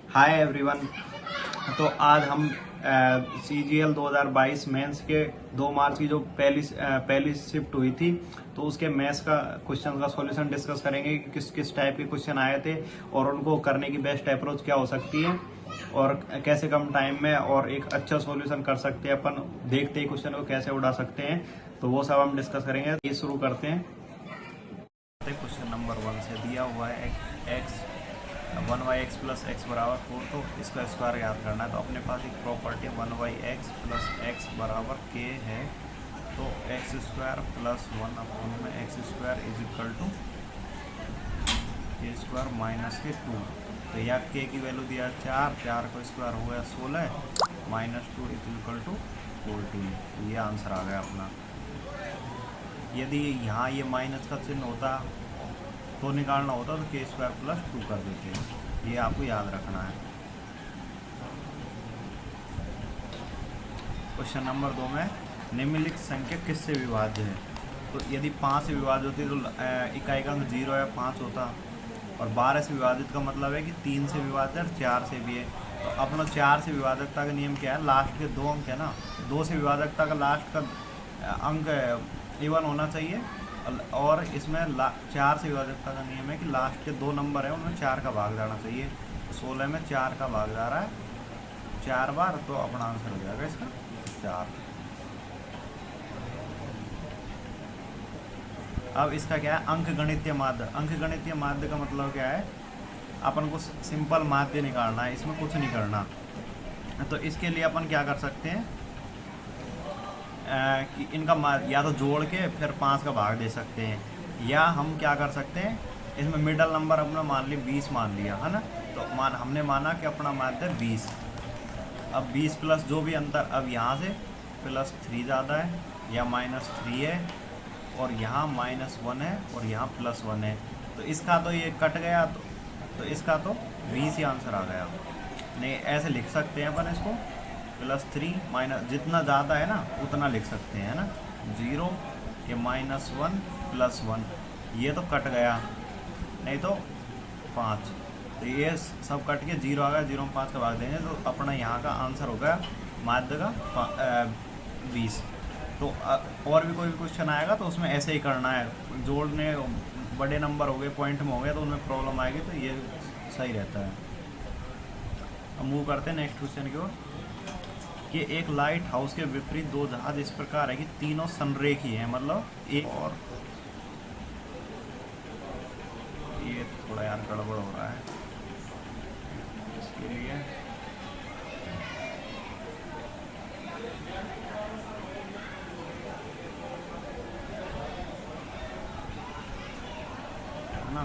Hi everyone. तो आज हम CGL 2022 मेंस के 2 मार्च की जो पहली शिफ्ट हुई थी, तो उसके मैथ्स का क्वेश्चन का सॉल्यूशन डिस्कस करेंगे कि किस किस टाइप के क्वेश्चन आए थे और उनको करने की बेस्ट अप्रोच क्या हो सकती है और कैसे कम टाइम में और एक अच्छा सॉल्यूशन कर सकते हैं अपन देखते ही क्वेश्चन को कैसे उड़ा सकते हैं। तो वो सब हम डिस्कस करेंगे। ये शुरू करते हैं। क्वेश्चन नंबर 1 से दिया हुआ है एक्स 1y(x + x) बराबर 4, तो इसका स्क्वायर याद करना है। तो अपने पास एक प्रॉपर्टी 1y(x + x) बराबर k है, तो x² + 1/x² = k² - k2। तो या k की वैल्यू दिया 4 को स्क्वायर हो गया 16 -2 = 14। ये आंसर आ गया अपना। यदि यहाँ ये माइनस का चिन्ह होता तो निकालना होता तो k² + 2 कर देते। ये आपको याद रखना है। क्वेश्चन नंबर 2 में निम्नलिखित संख्या किससे विभाज्य है। तो यदि 5 से विभाज्य होती तो इकाई का अंक 0 या 5 होता, और 12 से विभाजित का मतलब है कि 3 से विभाज्य और 4 से भी है। तो अपना 4 से विभाजकता का नियम क्या है, लास्ट के 2 अंक है ना, 2 से विभाजकता का लास्ट का अंक इवन होना चाहिए, और इसमें 4 से विभाजकता का नियम है कि लास्ट के 2 नंबर है उनमें 4 का भाग जाना चाहिए। 16 में 4 का भाग जा रहा है 4 बार, तो अपना आंसर हो जाएगा इसका 4। अब इसका क्या है, अंकगणितीय माध्य। अंकगणितीय माध्य का मतलब क्या है, अपन को सिंपल माध्य निकालना है, इसमें कुछ नहीं करना। तो इसके लिए अपन क्या कर सकते हैं कि इनका या तो जोड़ के फिर 5 का भाग दे सकते हैं, या हम क्या कर सकते हैं, इसमें मिडल नंबर अपना मान लिया 20 मान लिया है ना। तो हमने माना कि अपना माध्य 20। अब 20 प्लस जो भी अंतर, अब यहाँ से +3 ज़्यादा है या -3 है, और यहाँ -1 है और यहाँ +1 है। तो इसका तो ये कट गया, तो इसका तो 20 ही आंसर आ गया। नहीं, ऐसे लिख सकते हैं अपन इसको, +3 माइनस जितना ज़्यादा है ना उतना लिख सकते हैं ना, 0 ये -1 +1, ये तो कट गया, नहीं तो 5। तो ये सब कट के 0 आ गया, 0 में 5 का भाग देंगे तो अपना यहाँ का आंसर हो गया माध्य का 20। तो और भी कोई भी क्वेश्चन आएगा तो उसमें ऐसे ही करना है, जोड़ने बड़े नंबर हो गए पॉइंट में हो गए तो उनमें प्रॉब्लम आएगी, तो ये सही रहता है। अब मूव करते हैं नेक्स्ट क्वेश्चन की ओर कि एक लाइट हाउस के विपरीत 2 जहाज इस प्रकार है कि तीनों संरेखीय हैं, मतलब एक, और ये थोड़ा यार गड़बड़ हो रहा है इसके लिए। है ना,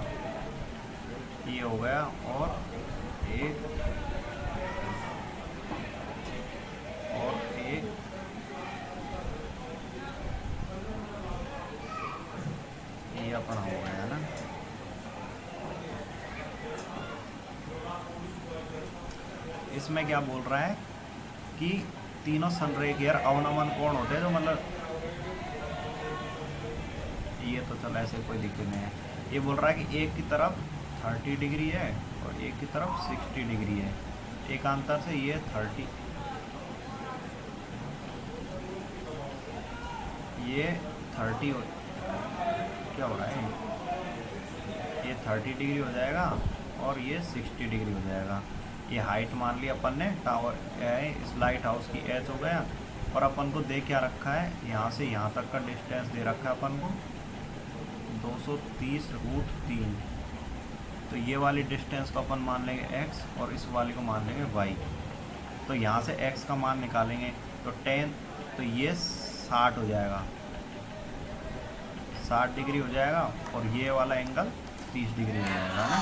ये हो गया, और एक ये अपना हो गया ना। इसमें क्या बोल रहा है कि तीनों संरेखीय अवनमन कोण होते हैं, जो मतलब ये तो चल ऐसे कोई दिक्कत नहीं है। ये बोल रहा है कि एक की तरफ 30 डिग्री है और एक की तरफ 60 डिग्री है, एकांतर से ये 30 क्या हो रहा है, ये 30 डिग्री हो जाएगा और ये 60 डिग्री हो जाएगा। ये हाइट मान ली अपन ने, टावर इस लाइट हाउस की एच हो गया, और अपन को दे क्या रखा है, यहाँ से यहाँ तक का डिस्टेंस दे रखा है अपन को 230√3। तो ये वाली डिस्टेंस को अपन मान लेंगे x और इस वाली को मान लेंगे y। तो यहाँ से x का मान निकालेंगे तो 10, तो ये 60 हो जाएगा, 60 डिग्री हो जाएगा, और ये वाला एंगल 30 डिग्री हो जाएगा ना।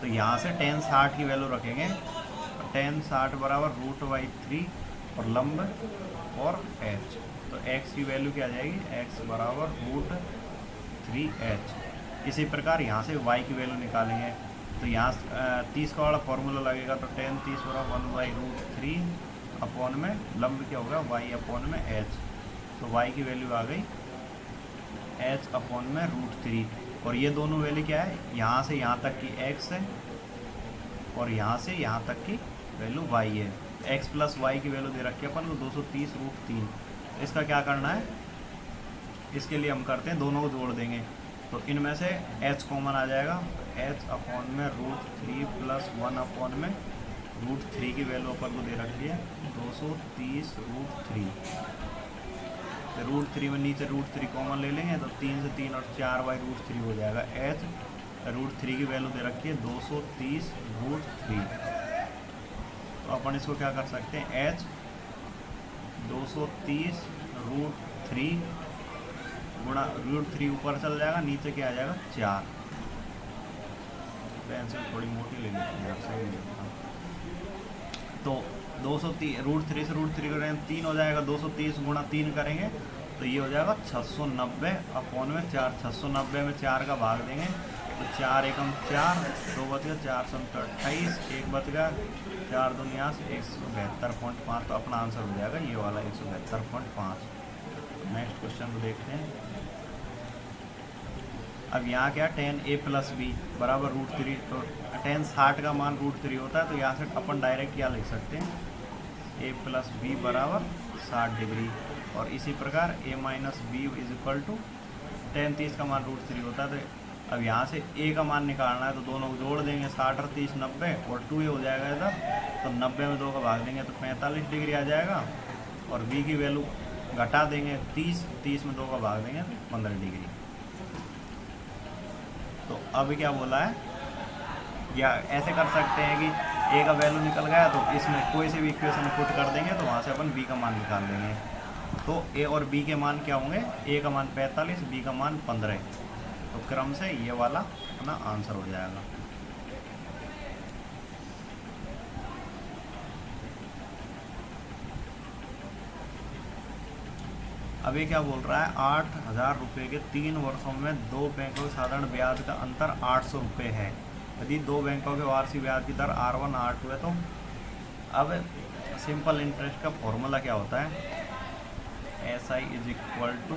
तो यहाँ से 10 60 की वैल्यू रखेंगे, तो 10 60 बराबर √3 और लंब और h। तो x की वैल्यू क्या आ जाएगी, x बराबर √3h। इसी प्रकार यहाँ से y की वैल्यू निकालेंगे, तो यहाँ 30 का वाला फॉर्मूला लगेगा, तो 10 30 बराबर 1/√3 अपॉन में लंब क्या होगा y अपॉन में h। तो y की वैल्यू आ गई h अपॉन में √3, और ये दोनों वैल्यू क्या है, यहाँ से यहाँ तक की x है और यहाँ से यहाँ तक की वैल्यू y है। x प्लस वाई की वैल्यू दे रखी है अपन को 230√3। इसका क्या करना है, इसके लिए हम करते हैं दोनों को जोड़ देंगे, तो इनमें से h कॉमन आ जाएगा, h अपॉन में √3 प्लस 1 अपॉन में √3 की वैल्यू अपन को दे रखी है 230√3। √3 में नीचे √3 कॉमन ले लेंगे तो 3 से 3 और 4/√3 हो जाएगा। h √3 की वैल्यू दे रखी है 230√3। तो अपन इसको क्या कर सकते हैं, h 230√3 गुणा √3 ऊपर चल जाएगा, नीचे क्या आ जाएगा 4। पेंसिल थोड़ी मोटी ले लेते हैं, सही लेते हैं। तो 230 √3 से √3 करेंगे 3 हो जाएगा, 230 गुणा 3 करेंगे तो ये हो जाएगा 690 अपॉन में 4। 690 में 4 का भाग देंगे तो 4 एकम 4, 2 बच गया, 4 7 28, 1 बच गया, 4 2 172.5। तो अपना आंसर हो जाएगा ये वाला 172.5। नेक्स्ट क्वेश्चन को देखते हैं। अब यहाँ क्या, tan a प्लस बी बराबर √3, तो tan 60 का मान √3 होता है, तो यहाँ से अपन डायरेक्ट क्या लिख सकते हैं, a प्लस बी बराबर 60 डिग्री। और इसी प्रकार a minus b is equal to tan 30 का मान √3 होता है। तो अब यहाँ से a का मान निकालना है, तो दोनों को जोड़ देंगे, 60 और 30 90, और 2 ये हो जाएगा इधर, तो 90 में 2 का भाग देंगे तो 45 डिग्री आ जाएगा। और b की वैल्यू घटा देंगे 30 में 2 का भाग देंगे तो 15 डिग्री। तो अब क्या बोला है, या ऐसे कर सकते हैं कि a का वैल्यू निकल गया तो इसमें कोई से भी इक्वेशन पुट कर देंगे तो वहाँ से अपन b का मान निकाल देंगे। तो a और b के मान क्या होंगे, a का मान 45, b का मान 15। तो क्रम से ये वाला अपना आंसर हो जाएगा। अब ये क्या बोल रहा है, 8,000 रुपये के 3 वर्षों में 2 बैंकों के साधारण ब्याज का अंतर 800 रुपये है। यदि 2 बैंकों के वार्षिक ब्याज की दर R1 R2 है, तो अब सिंपल इंटरेस्ट का फॉर्मूला क्या होता है, SI is equal to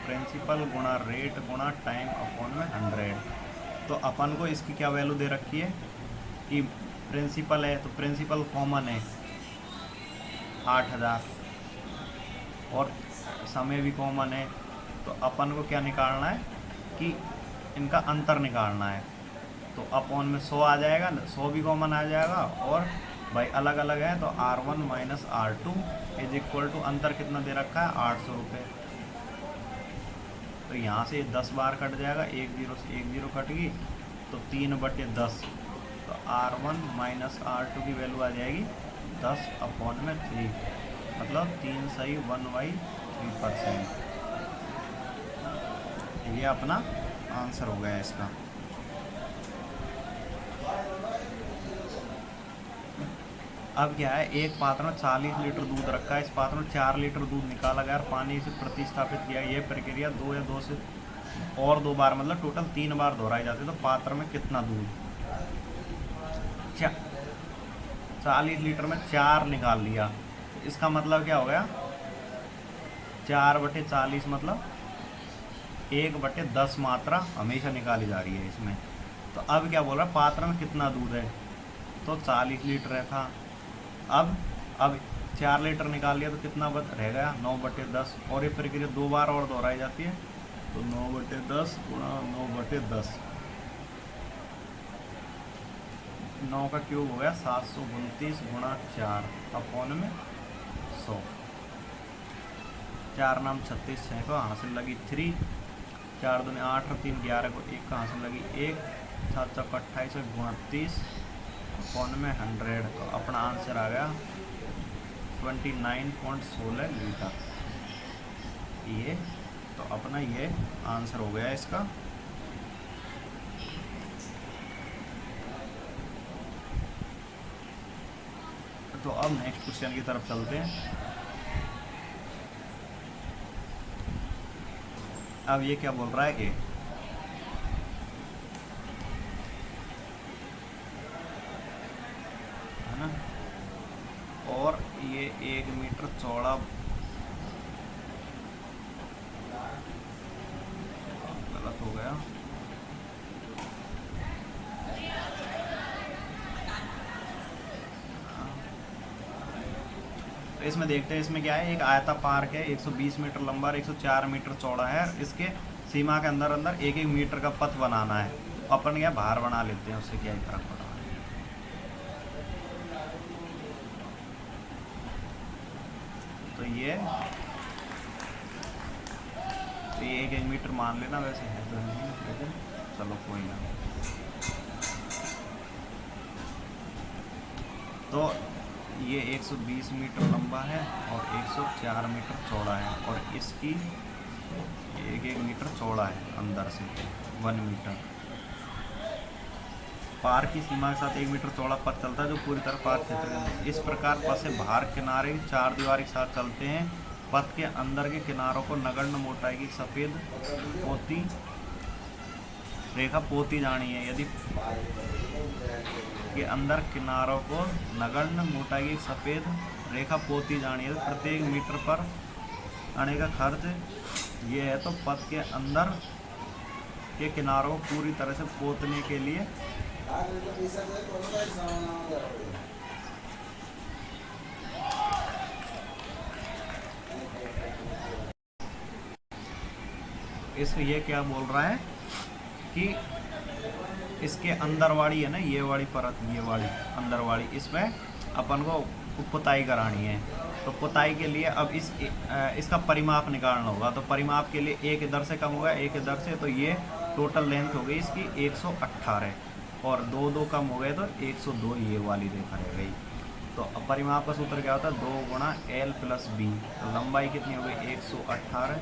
principal गुणा रेट गुणा टाइम अपॉन में 100। तो अपन को इसकी क्या वैल्यू दे रखी है कि प्रिंसिपल है, तो प्रिंसिपल कॉमन है 8,000 और समय भी कॉमन है। तो अपन को क्या निकालना है कि इनका अंतर निकालना है, तो अपॉन में 100 आ जाएगा, 100 भी कॉमन आ जाएगा, और भाई अलग अलग है तो R1 minus R2 is equal to अंतर कितना दे रखा है 800 रुपये। तो यहाँ से 10 बार कट जाएगा, 1 0 से 1 0 कट गई तो 3/10। तो R1 माइनस R2 की वैल्यू आ जाएगी 10 अपॉन में 3, मतलब 3 सही 1/3%। ये अपना आंसर हो गया इसका। अब क्या है, एक पात्र में 40 लीटर दूध रखा है, इस पात्र में 4 लीटर दूध निकाला गया और पानी से प्रतिस्थापित किया। यह प्रक्रिया 2 या 2 से और 2 बार, मतलब टोटल 3 बार दोहराई जाती है। तो पात्र में कितना दूध, 40 लीटर में 4 निकाल लिया, इसका मतलब क्या हो गया, 4/40 मतलब 1/10 मात्रा हमेशा निकाली जा रही है इसमें। तो अब क्या बोल रहा है, पात्र में कितना दूध है, तो 40 लीटर है था। अब 4 लीटर निकाल लिया तो कितना रह गया 9/10, और ये प्रक्रिया 2 बार और दोहराई जाती है, तो 9/10 गुणा 9/10, 9 का क्यूब हो गया 729 गुणा 4 अपॉन में 100। 4 नाम 36 6 को हासिल लगी 3, 4 दूनी 8 और 3 11 को 1 का हासिल लगी 1, 7 चौक 28 29 अपॉन में 100। तो अपना आंसर आ गया 29.16 लीटर। ये तो अपना ये आंसर हो गया इसका। तो अब नेक्स्ट क्वेश्चन की तरफ चलते हैं। अब ये क्या बोल रहा है, है ना, और ये 1 मीटर चौड़ा, गलत हो गया, तो इसमें देखते हैं, इसमें क्या है, एक आयता पार्क है, 120 मीटर लंबा और 104 मीटर चौड़ा है। इसके सीमा के अंदर अंदर 1-1 मीटर का पथ बनाना है। तो अपन क्या बाहर बना लेते हैं, उससे क्या ही फर्क पड़ा। तो ये 1-1 मीटर मान लेना, वैसे है तो नहीं, लेकिन चलो कोई ना। तो ये 120 मीटर लंबा है और 104 मीटर चौड़ा है, और इसकी 1-1 मीटर चौड़ा है अंदर से, 1 मीटर। पार की सीमा के साथ 1 मीटर चौड़ा पथ चलता है जो पूरी तरह पार क्षेत्र के अंदर। इस प्रकार पथ से बाहर किनारे 4 दीवार के साथ चलते हैं। पथ के अंदर के किनारों को नगण्य मोटाई की सफ़ेद पोती रेखा पोती जानी है। यदि के अंदर किनारों को नगण्य मोटाई की सफ़ेद रेखा पोती जानी है, तो प्रत्येक मीटर पर आने का खर्च ये है। तो पथ के अंदर के किनारों को पूरी तरह से पोतने के लिए इस ये क्या बोल रहा है कि इसके अंदर वाली है ना, ये वाली परत, ये वाली अंदर वाली, इसमें अपन को पुताई करानी है। तो पुताई के लिए अब इसका परिमाप निकालना होगा। तो परिमाप के लिए एक इधर से कम होगा, एक इधर से, तो ये टोटल लेंथ हो गई इसकी 118, और 2 कम हो गए तो 102 ये वाली रेखा रह गई। तो अब परिमाप का सूत्र क्या होता है, 2 गुणा L प्लस B। तो लंबाई कितनी हो गई, 118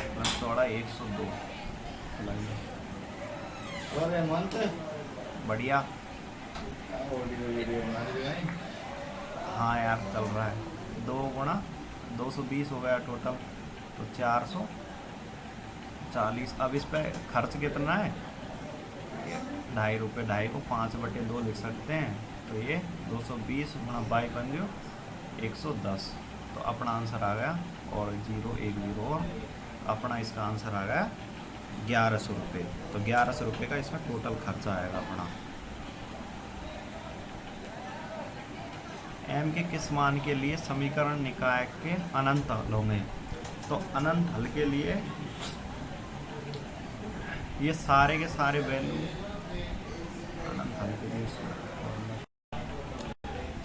प्लस चौड़ाई 102। बढ़िया। हाँ यार चल रहा है। 2 गुणा 220 हो गया टोटल, तो 440। अब इस पे खर्च कितना है, 2.5 रुपये। 2.5 को 5/2 लिख सकते हैं। तो ये 220 गुणा 22 बन गयो 110। तो अपना आंसर आ गया, और 0 1 0, और अपना इसका आंसर आ गया 1100 रुपये। तो 1100 रुपये का इसमें टोटल खर्चा आएगा अपना। m के किस मान के लिए समीकरण निकाय के अनंत हल होंगे। तो अनंत हल के लिए ये सारे के सारे वैल्यू अनंत हल के लिए।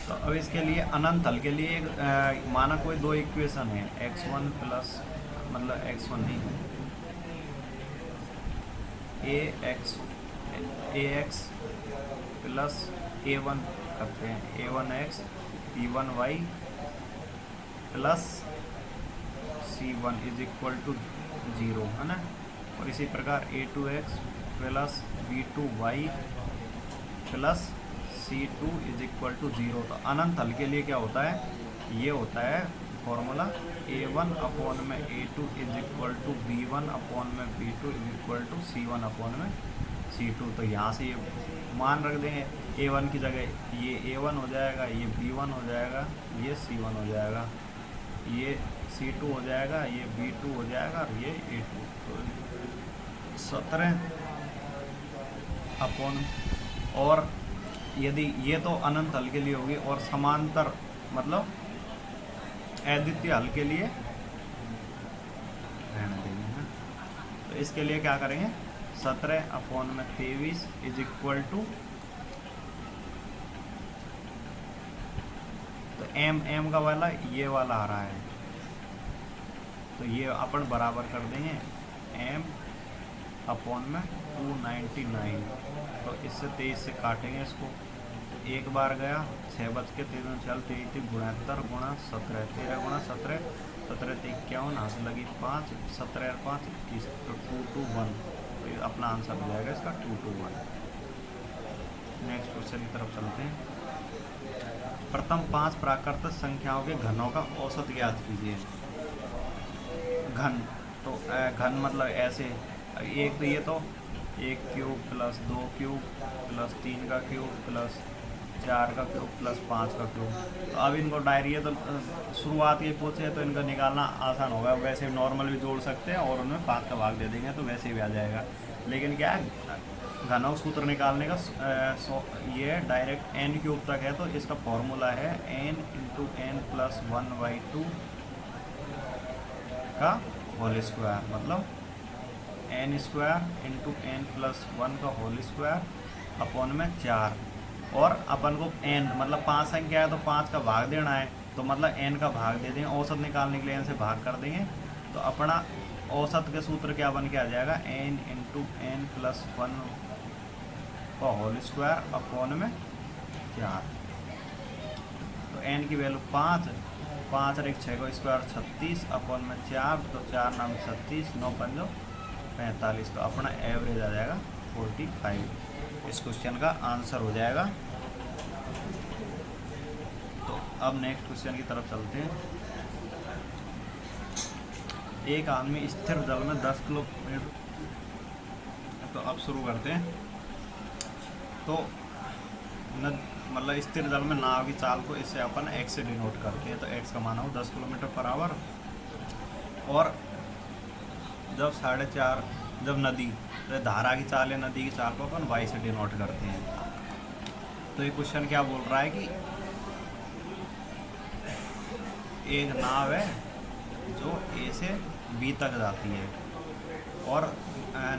तो अब इसके लिए अनंत हल के लिए माना कोई 2 इक्वेशन है, x1 प्लस, मतलब x1 नहीं, ax प्लस a1 करते हैं, a1x p1y plus c1 is equal to 0, है ना। और इसी प्रकार a2x plus b2y plus c2 is equal to 0। तो अनंत हल के लिए क्या होता है, ये होता है फॉर्मूला a1 अपॉन में a2 is equal to b1 upon में b2 is equal to c1 upon में c2। तो यहाँ से ये मान रख देंगे, a1 की जगह ये a1 हो जाएगा, ये b1 हो जाएगा, ये c1 हो जाएगा, ये c2 हो जाएगा, ये b2 हो जाएगा, और ये a2। तो 17 अपॉन, और यदि ये तो अनंत हल के लिए होगी, और समांतर मतलब अद्वितीय हल के लिए रहने देंगे ना। तो इसके लिए क्या करेंगे, 17 अपॉन में 23 इज इक्वल टू, तो m का वाला ये वाला आ रहा है, तो ये अपन बराबर कर देंगे m अपॉन में 299। तो इससे 23 से काटेंगे इसको, एक बार गया 6 बज के 3 चल 33 गुणा गुणा 17, 13 गुणा 17, 17 से 51, हाथ लगी 5, 17 और 5 21, तो 221। तो अपना आंसर हो जाएगा इसका 221। नेक्स्ट क्वेश्चन की तरफ चलते हैं। प्रथम 5 प्राकृतिक संख्याओं के घनों का औसत ज्ञात कीजिए। घन, तो घन मतलब ऐसे, एक तो ये तो 1 क्यूब प्लस 2 क्यूब प्लस 3 का क्यूब प्लस 4 का क्यूब प्लस 5 का क्यूब। तो अब इनको डायरी है, तो शुरुआत ये पूछे तो इनका निकालना आसान होगा। वैसे नॉर्मल भी जोड़ सकते हैं और उनमें 5 का भाग दे देंगे तो वैसे भी आ जाएगा। लेकिन क्या है, घनौक सूत्र निकालने का ये डायरेक्ट n क्यूब तक है, तो इसका फॉर्मूला है n इंटू एन प्लस 1/2 का होल स्क्वायर, मतलब n square into n plus 1 का होल स्क्वायर अपॉन में 4। और अपन को n मतलब 5 संख्या है तो 5 का भाग देना है, तो मतलब n का भाग दे देंगे। औसत निकालने के लिए n से भाग कर देंगे, तो अपना औसत के सूत्र क्या बन के आ जाएगा, n इंटू एन प्लस 1 का होल स्क्वायर अपॉन में 4। तो n की वैल्यू 5 और 1 6 का स्क्वायर 36 अपॉन में 4, तो 4 नाम 36, 9 पंजो 45। तो अपना एवरेज आ जाएगा 45। इस क्वेश्चन का आंसर हो जाएगा। तो अब नेक्स्ट क्वेश्चन की तरफ चलते हैं। एक आदमी स्थिर जल में 10 किलोमीटर, तो अब शुरू करते हैं। तो मतलब स्थिर जल में नाव की चाल को इससे अपन x से डिनोट करते हैं, तो x का मान हो 10 किलोमीटर पर आवर। और जब 4.5 जब नदी, तो धारा की चाल है, नदी की चाल को अपन y से डिनोट करते हैं। तो ये क्वेश्चन क्या बोल रहा है कि एक नाव है जो A से B तक जाती है और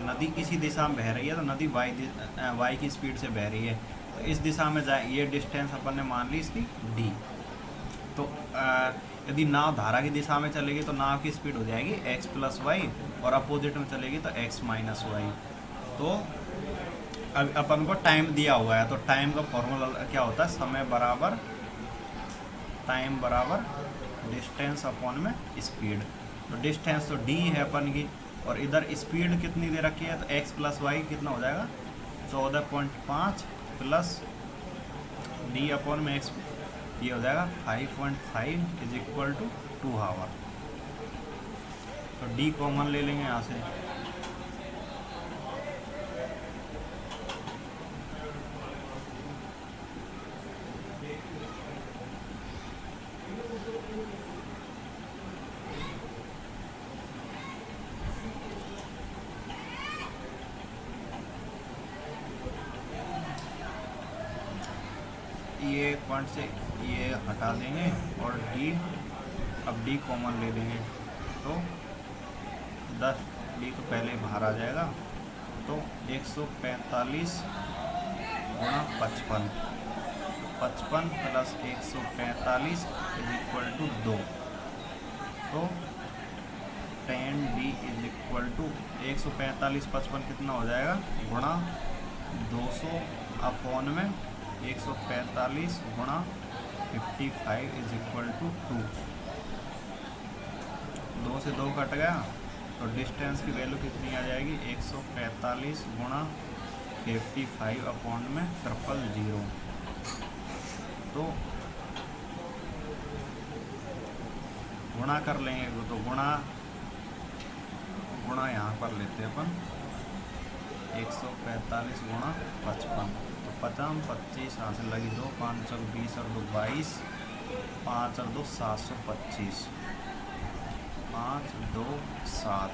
नदी किसी दिशा में बह रही है, तो नदी y की स्पीड से बह रही है, तो इस दिशा में जाए। ये डिस्टेंस अपन ने मान ली इसकी d। तो यदि नाव धारा की दिशा में चलेगी तो नाव की स्पीड हो जाएगी x प्लस वाई, और अपोजिट में चलेगी तो x माइनस वाई। तो अब अपन को टाइम दिया हुआ है, तो टाइम का फॉर्मूला क्या होता है, समय बराबर टाइम बराबर डिस्टेंस अपॉन में स्पीड। तो डिस्टेंस तो d है अपन की, और इधर स्पीड कितनी दे रखी है, तो x प्लस वाई कितना हो जाएगा 14.5 प्लस d अपॉन में x, ये हो जाएगा 5.5 इज इक्वल टू 2 आवर। तो d कॉमन ले लेंगे यहाँ से, ये पॉइंट से ये हटा देंगे और d, अब d कॉमन ले लेंगे, तो 10 d तो पहले बाहर आ जाएगा, तो 145 गुणा 55, 55 प्लस 145 इज इक्वल टू 2। तो 10d इज इक्वल टू 145 55 कितना हो जाएगा गुणा 200 अपॉन में 145 गुणा 55 इज इक्वल टू 2। 2 से 2 कट गया, तो डिस्टेंस की वैल्यू कितनी आ जाएगी 145 गुणा 55 अपॉन में 000। तो गुणा कर लेंगे, तो गुणा यहाँ पर लेते हैं अपन 145 गुणा 55, तो 50 25 यहाँ से लगी 2, 5 और 20 और 2 22, 5 और 2 725, 5 2 7,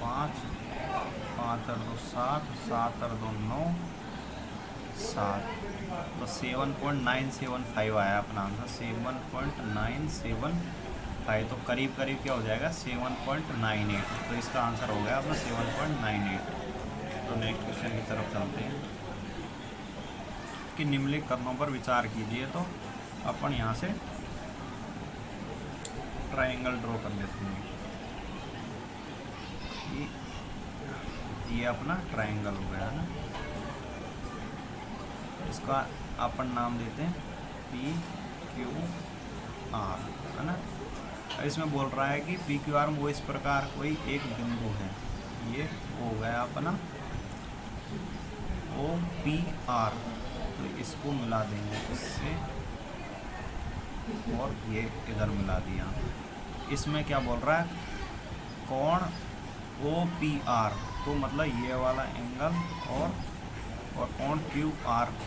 5 5 और 2 7, 7 और 2 9 7, तो 7.975 आया अपना आंसर, 7.975। तो करीब करीब क्या हो जाएगा 7.98। तो इसका आंसर हो गया अपना 7.98। तो नेक्स्ट क्वेश्चन की तरफ चलते हैं कि निम्नलिखित कथनों पर विचार कीजिए। तो अपन यहाँ से ट्रायंगल ड्रॉ कर लेते हैं। ये अपना ट्रायंगल हो गया है ना, इसका अपन नाम देते हैं PQR, है ना। इसमें बोल रहा है कि PQR में वो इस प्रकार कोई एक बिंदु है, ये हो गया अपना OPR, तो इसको मिला देंगे इससे, और ये इधर मिला दिया। इसमें क्या बोल रहा है कोण OPR, तो मतलब ये वाला एंगल और कोण QRP,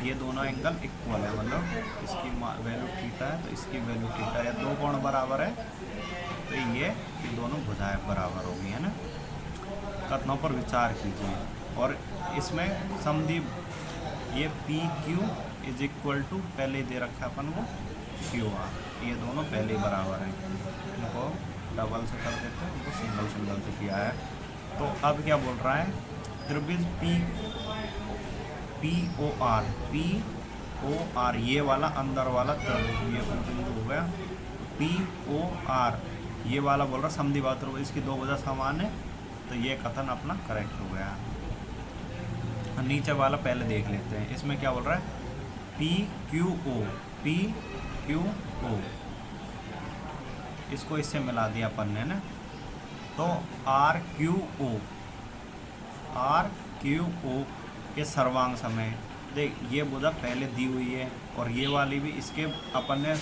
ये दोनों एंगल इक्वल है, मतलब इसकी वैल्यू थीटा है तो इसकी वैल्यू थीटा है, दो कोण बराबर है तो ये दोनों भुजाएं बराबर होगी, है ना। कथनों पर विचार कीजिए। और इसमें समधी ये p q is equal to पहले ही दे रखा है अपन को क्यू आर, ये दोनों पहले ही बराबर हैं। इनको डबल से कर देते हैं, इनको सिंगल सिंगल से किया है। तो अब क्या बोल रहा है, त्रिभुज पी ओ आर ये वाला अंदर वाला त्रिभुज, ये हो गया पी ओ आर, ये वाला बोल रहा समद्वि त्रिभुज, इसकी दो भुजा समान है, तो ये कथन अपना करेक्ट हो गया। नीचे वाला पहले देख लेते हैं, इसमें क्या बोल रहा है, पी क्यू ओ, इसको इससे मिला दिया अपन ने ना, तो आर क्यू ओ के सर्वांग समय, देख ये भुजा पहले दी हुई है और ये वाली भी, इसके अपन ने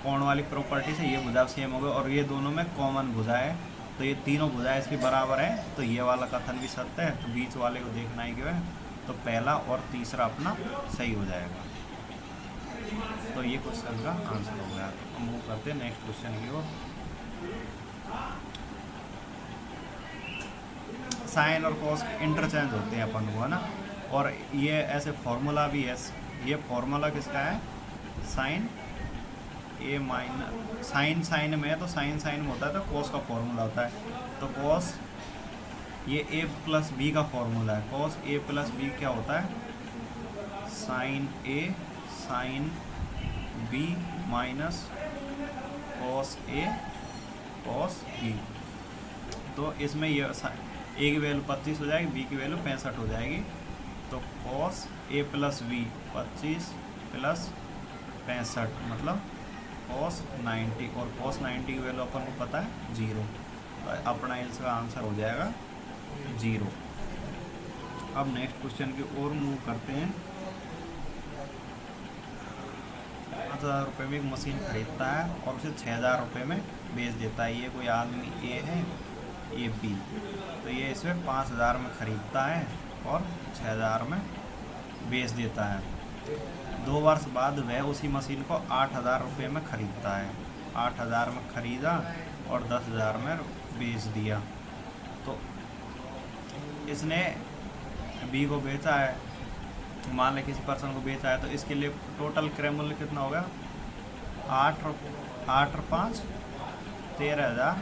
कोण वाली प्रॉपर्टी से ये भुजा सेम हो गई और ये दोनों में कॉमन भुजा है, तो ये तीनों भुजाएं इसकी बराबर है, तो ये वाला कथन भी सत्य है। तो बीच वाले को देखना ही क्यों है, तो पहला और तीसरा अपना सही हो जाएगा। तो ये क्वेश्चन का आंसर हो गया। तो मूव करते हैं नेक्स्ट क्वेश्चन की ओर। साइन और कॉस इंटरचेंज होते हैं अपन को, है ना, और ये ऐसे फॉर्मूला भी है, ये फॉर्मूला किसका है, साइन ए माइनस साइन में है, तो साइन में होता है, तो कॉस का फॉर्मूला होता है, तो कॉस ये ए प्लस बी का फॉर्मूला है, कॉस ए प्लस बी क्या होता है, sign A sine B minus cos A cos B. तो इसमें ये ए की वैल्यू 25 हो जाएगी, बी की वैल्यू 65 हो जाएगी, तो cos A plus B 25 plus 65 मतलब कॉस 90, और कॉस 90 की वैल्यू अपन को पता है 0, तो अपना इसका आंसर हो जाएगा 0। अब नेक्स्ट क्वेश्चन की ओर मूव करते हैं। 5,000 रुपये में एक मशीन खरीदता है और उसे 6,000 रुपये में बेच देता है। ये कोई आदमी ए है, ये बी, तो ये इसमें 5,000 में खरीदता है और 6,000 में बेच देता है। 2 वर्ष बाद वह उसी मशीन को 8,000 रुपये में खरीदता है। 8,000 में खरीदा और 10,000 में बेच दिया। तो इसने बी को बेचा है, मान लें किसी पर्सन को बेचा है, तो इसके लिए टोटल क्रय मूल्य कितना हो गया, 8 और 5 13,000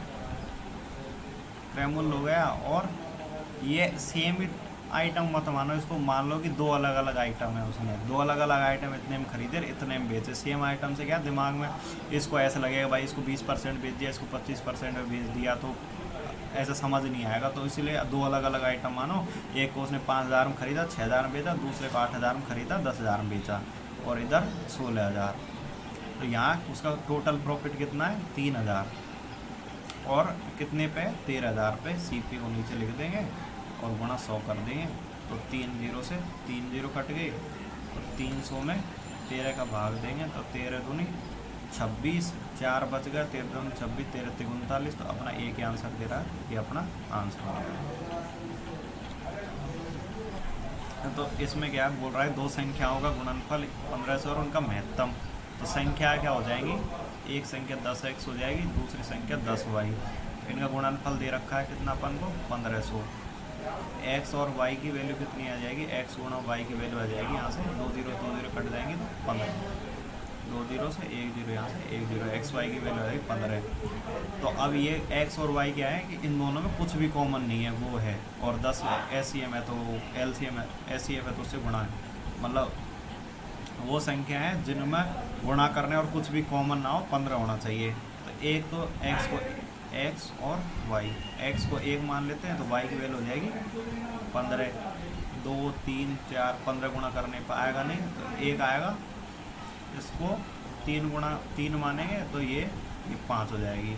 क्रय मूल्य हो गया। और ये सेम आइटम मत मानो, इसको मान लो कि 2 अलग अलग आइटम है, उसने 2 अलग अलग आइटम इतने में खरीदे इतने में बेचे। सेम आइटम से क्या दिमाग में इसको ऐसा लगेगा भाई इसको 20% बेच दिया, इसको 25% में बेच दिया, तो ऐसा समझ नहीं आएगा। तो इसीलिए 2 अलग अलग आइटम मानो, एक को उसने 5,000 में खरीदा 6,000 में बेचा, दूसरे को 8,000 में खरीदा 10,000 में बेचा, और इधर 16,000। तो यहाँ उसका टोटल प्रॉफिट कितना है 3,000, और कितने पे 13,000 पे। CP को नीचे लिख देंगे और गुणा 100 कर देंगे, तो 3 0 से 3 0 कट गए, और 300 में 13 का भाग देंगे, तो 13 दूनी 26, 4 बच गया, 13 दूनी 26, 13 3 39, तो अपना एक ही आंसर दे रहा है, ये अपना आंसर हो गया। तो इसमें क्या बोल रहा है, 2 संख्याओं का गुणनफल 1500 और उनका महत्तम। तो संख्या क्या हो जाएंगी, एक संख्या 10x हो जाएगी, दूसरी संख्या 10y। इनका गुणनफल दे रखा है कितना अपन को 1500। x और y की वैल्यू कितनी आ जाएगी, x गुणा y की वैल्यू आ जाएगी, यहाँ से 2 0 कट जाएंगे, तो 15, 2 0 से 1 0, यहाँ से 1 0, x y की वैल्यू आ जाएगी 15। तो अब ये x और y क्या है कि इन दोनों में कुछ भी कॉमन नहीं है, वो है, और 10 LCM है तो LCM है, SCF है तो उससे गुणा है, मतलब वो संख्या है जिनमें गुणा करने और कुछ भी कॉमन ना हो, 15 होना चाहिए। तो एक तो x और y, x को 1 मान लेते हैं, तो y की वैल्यू हो जाएगी 15, 2 3 4 15 गुणा करने पर आएगा नहीं, तो 1 आएगा, इसको 3 गुणा 3 मानेंगे तो ये 5 हो जाएगी।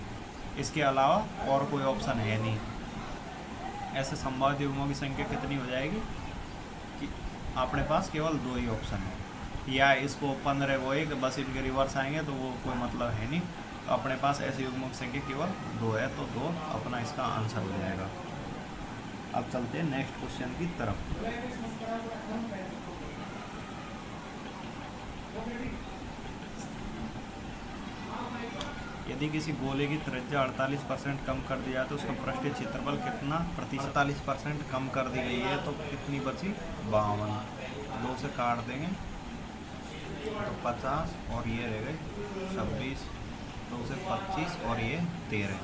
इसके अलावा और कोई ऑप्शन है नहीं। ऐसे संभावित युग्मों की संख्या कितनी हो जाएगी कि अपने पास केवल 2 ही ऑप्शन है, या इसको 15 वो 1, बस इनके रिवर्स आएंगे तो वो कोई मतलब है नहीं। तो अपने पास ऐसे युग्मों की संख्या केवल 2 है, तो 2 अपना इसका आंसर हो जाएगा। अब चलते हैं नेक्स्ट क्वेश्चन की तरफ। ये यदि किसी गोले की त्रिज्या 48% कम कर दिया तो उसका पृष्ठीय क्षेत्रफल कितना प्रतिशत? 48% कम कर दी गई है तो कितनी बची? 52। 2 से काट देंगे तो 50 और ये रह गए 26, 2 से 25 और ये 13।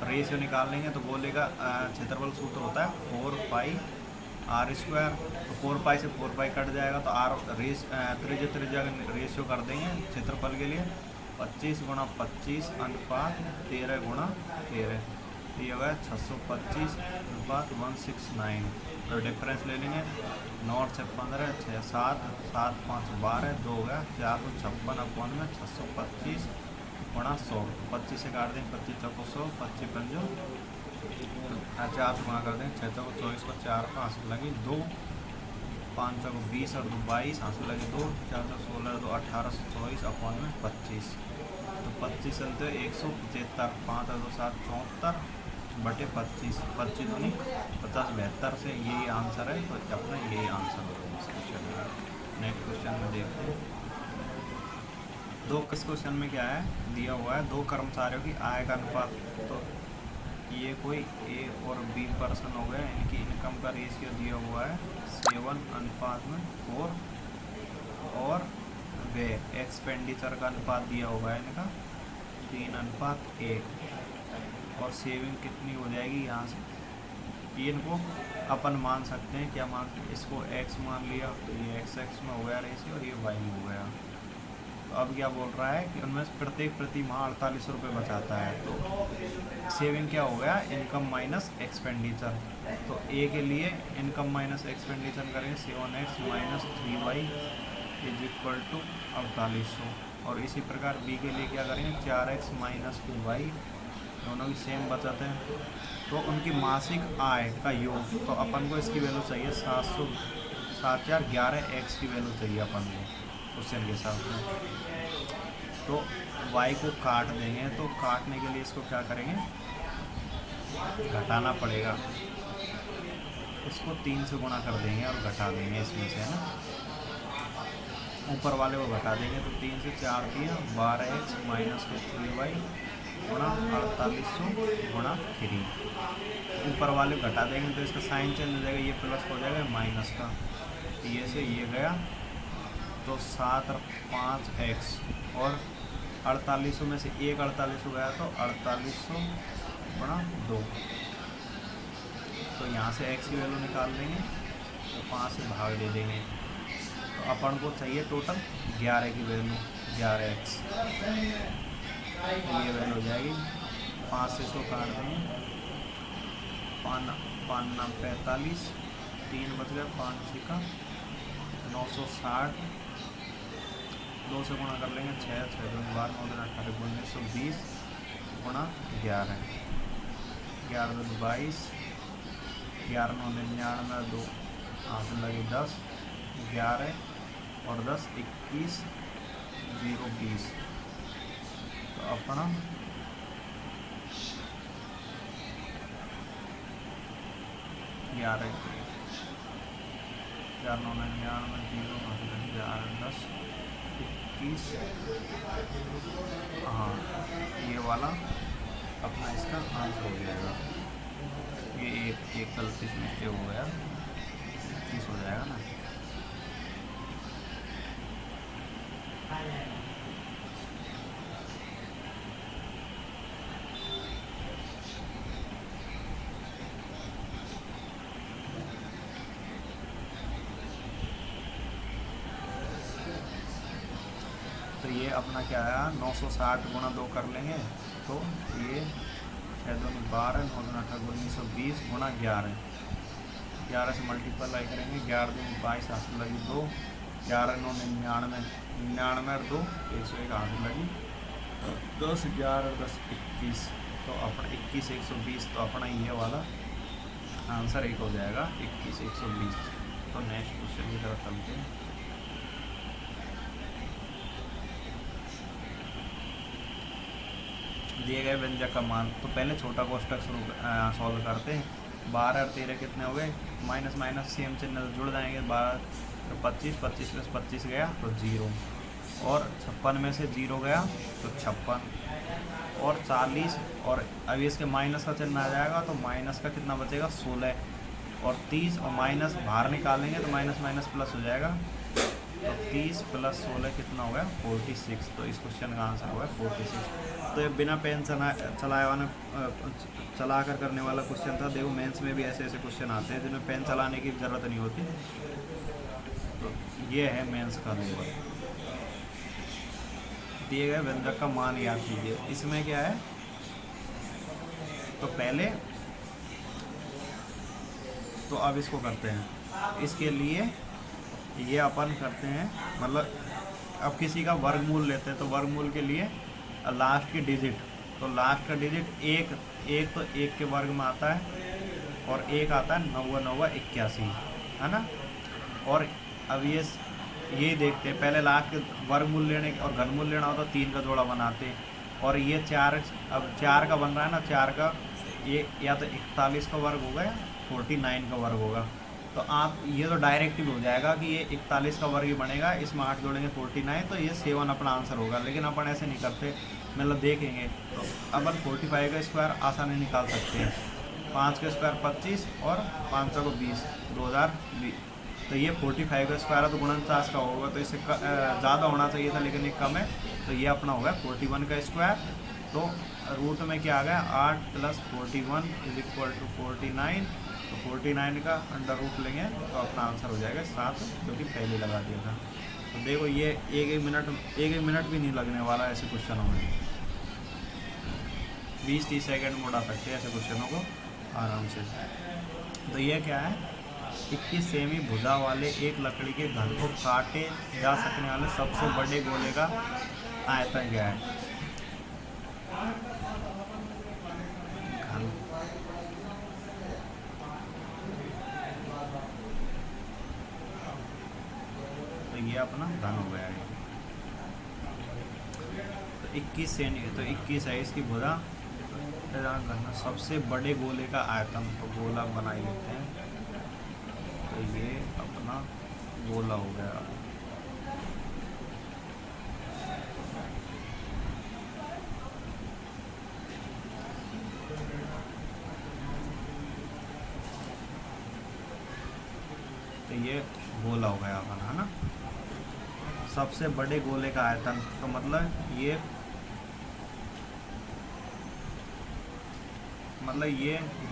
रेशियो निकाल लेंगे तो गोले का क्षेत्रफल सूत्र होता है 4 पाई आर स्क्वायर। तो 4 पाई से 4 पाई कट जाएगा तो आर त्रिज्या का रेशियो कर देंगे क्षेत्रफल के लिए 25 गुणा 25 अनुपात 13 गुणा 13। ये होगा 625 अनुपात 169। तो डिफरेंस ले लेंगे 9 से 15 6 7 7 5 12 2 गया 456 अपन में 625 गुणा 100। 25 से काट देंगे 25 चौको 100 25 पंजो 4 गुणा कर दें 6 चौको 24 को 4 को हासिल लगी 2 5 चौको 20 और 2 22 हासिल लगी 2 4 चौको 16 2 18 24 अपन में 25। तो 25 चलते 175 5 और 2 7 74 बटे 25 25 दूनी 50 72 से यही आंसर है। तो अपना यही आंसर होगा इस क्वेश्चन में। नेक्स्ट क्वेश्चन में देखते हैं किस क्वेश्चन में क्या है दिया हुआ है 2 कर्मचारियों की आय का अनुपात। तो ये कोई ए और बी पर्सन हो गए, इनकी इनकम का रेशियो दिया हुआ है 7 अनुपात में 4 और वे एक्सपेंडिचर का अनुपात दिया हुआ है इनका 3 अनुपात 1 और सेविंग कितनी हो जाएगी यहाँ से ये इनको अपन मान सकते हैं। क्या मान इसको x मान लिया तो ये x में हो गया रेशियो और ये y में हो गया। तो अब क्या बोल रहा है कि उनमें से प्रत्येक प्रति माह 48 रुपये बचाता है। तो सेविंग क्या हो गया इनकम माइनस एक्सपेंडिचर। तो ए के लिए इनकम माइनस एक्सपेंडिचर करेंगे 7x minus 3y is equal to 4800। और इसी प्रकार बी के लिए क्या करेंगे 4x माइनस 2y दोनों की सेम बचत है। तो उनकी मासिक आय का योग तो अपन को इसकी वैल्यू चाहिए 711 x की वैल्यू चाहिए अपन को क्वेश्चन के हिसाब से। तो y को काट देंगे तो काटने के लिए इसको क्या करेंगे घटाना पड़ेगा। इसको 3 से गुणा कर देंगे और घटा देंगे इसमें से है ना, ऊपर वाले को घटा देंगे तो 3 से 4 दिया 12x माइनस 3y गुणा 4800 गुणा 3। ऊपर वाले को घटा देंगे तो इसका साइन चेंज हो जाएगा, ये प्लस हो जाएगा माइनस का, ये से ये गया तो 7 और 5x और 4800 में से एक 4800 गया तो 4800 गुणा 2। तो यहाँ से x की वैल्यू निकाल देंगे तो 5 से भाग दे देंगे। तो अपन को चाहिए टोटल 11 की वैल्यू 11x। ये वैल्यू हो जाएगी 5 से 100 काट देंगे 5 45 3 बच गया 5 6 का 960 2 से गुणा कर लेंगे 6 6 2 12 9 18 1920 गुणा 11 11 2 22 11 9 99 2 8 लगी 10 11 और 10 21 0 20। तो अपना 11 4 9 99 0 11 10 21। हाँ ये वाला अपना इसका आंसर हो जाएगा। ये एक गलती से मिस्टेक हो गया 30 हो जाएगा ना। तो ये अपना क्या आया 960 गुणा 2 कर लेंगे तो ये 6 2 12 9 2 18 1920 गुणा 11 से मल्टीप्लाई करेंगे 11 2 22 हासिल लगी 2 11 9 99 99 और 2 101 हासिल लगी 10 11 10 21। तो अपना 21 120। तो अपना ये वाला आंसर एक हो जाएगा 21 120। तो नेक्स्ट क्वेश्चन की तरफ चलते हैं। दिए गए व्यंजक का मान। तो पहले छोटा कोष्टक सॉल्व करते हैं। 12 और 13 कितने हो गए माइनस माइनस सेम चिन्ह जुड़ जाएंगे 12 तो 25 25 प्लस 25 गया तो 0। और 56 में से 0 गया तो 56, और 40, और अभी इसके माइनस का चिन्ह आ जाएगा तो माइनस का कितना बचेगा 16, और 30, और माइनस बाहर निकालेंगे तो माइनस माइनस प्लस हो जाएगा, तो 30 + 16 कितना हो गया 46। तो इस क्वेश्चन का आंसर होगा 46। तो ये बिना पेन चला कर करने वाला क्वेश्चन था। देखो मेंस में भी ऐसे ऐसे क्वेश्चन आते हैं जिनमें पेन चलाने की ज़रूरत नहीं होती। तो ये है मेंस का लेवल। दिए गए व्यंजक का मान याद कीजिए। इसमें क्या है, तो पहले तो अब इसको करते हैं। इसके लिए ये अपन करते हैं, मतलब अब किसी का वर्गमूल लेते हैं तो वर्गमूल के लिए लास्ट की डिजिट, तो लास्ट का डिजिट एक तो एक के वर्ग में आता है, और एक आता है 9 9 81, है ना। और अब ये देखते हैं, पहले लास्ट के वर्गमूल लेने और घनमूल लेना हो तो 3 का जोड़ा बनाते, और ये 4, अब 4 का बन रहा है ना, 4 का ये या तो 41 का वर्ग होगा या 49 का वर्ग होगा। तो आप ये तो डायरेक्ट भी हो जाएगा कि ये 41 का वर्ग ही बनेगा, इसमें 8 जोड़ेंगे 49, तो ये 7 अपना आंसर होगा। लेकिन अपन ऐसे नहीं करते, मतलब देखेंगे तो अपन 45 का स्क्वायर आसानी निकाल सकते हैं। 5 का स्क्वायर 25 और 500 को 20, 2020। तो ये 45 का स्क्वायर है तो 49 का होगा, तो इससे ज़्यादा होना चाहिए था लेकिन ये कम है, तो ये अपना होगा 41 का स्क्वायर। तो रूट में क्या आ गया 8 + 41 = 49, तो 49 का अंडर रूट लेंगे तो अपना आंसर हो जाएगा 7, जो कि पहले लगा दिया था। तो देखो ये एक मिनट भी नहीं लगने वाला ऐसे क्वेश्चनों में, 20-30 सेकेंड में उड़ा सकते हैं ऐसे क्वेश्चनों को आराम से। तो ये क्या है, 21 सेमी भुजा वाले एक लकड़ी के घन को काटे जा सकने वाले सबसे बड़े गोले का आयतन क्या है। घन, तो ये अपना घन हो गया है। तो 21 सेमी, तो 21 है इसकी भुजा, सबसे बड़े गोले का आयतन, तो गोला बना ही लेते हैं। तो ये अपना गोला हो गया। तो ये गोला हो गया अपन, है ना। सबसे बड़े गोले का आयतन, तो मतलब ये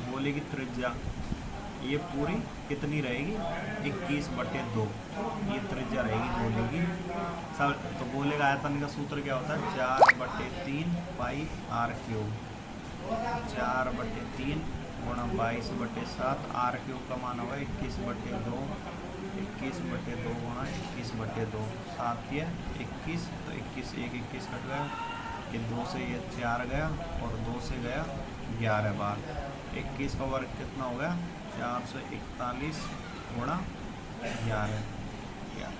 गोले की त्रिज्या ये पूरी कितनी रहेगी 21/2, ये त्रिज्या रहेगी गोले की सब। तो गोले का आयतन का सूत्र क्या होता है 4/3 πr³, 4/3 × 22/7, r³ का मान होगा 21/2, 21/2 × 21/2, 7 ये 21, तो 21 1 21 कट गया, ये 2 से ये 4 गया, और 2 से गया 11 बार। 21 का वर्ग कितना हो गया 441 × 11,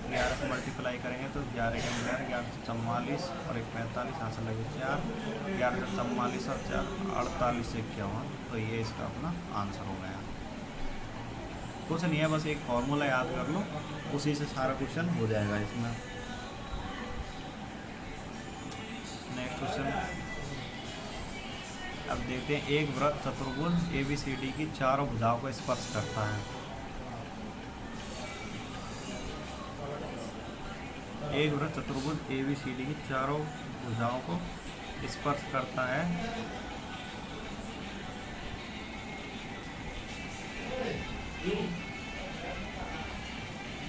11 से मल्टीप्लाई करेंगे तो 11 के 11 से 44 और 1 45, यहाँ से लगे 4, 11 से 44 और 4 48 से 51। तो ये इसका अपना आंसर हो गया। कुछ नहीं है, बस एक फॉर्मूला याद कर लो, उसी से सारा क्वेश्चन हो जाएगा इसमें। नेक्स्ट क्वेश्चन अब देखते हैं। एक वृत्त चतुर्भुज ABCD की चारों भुजाओं को स्पर्श करता है। एक वृत्त चतुर्भुज ABCD की चारों भुजाओं को स्पर्श करता है।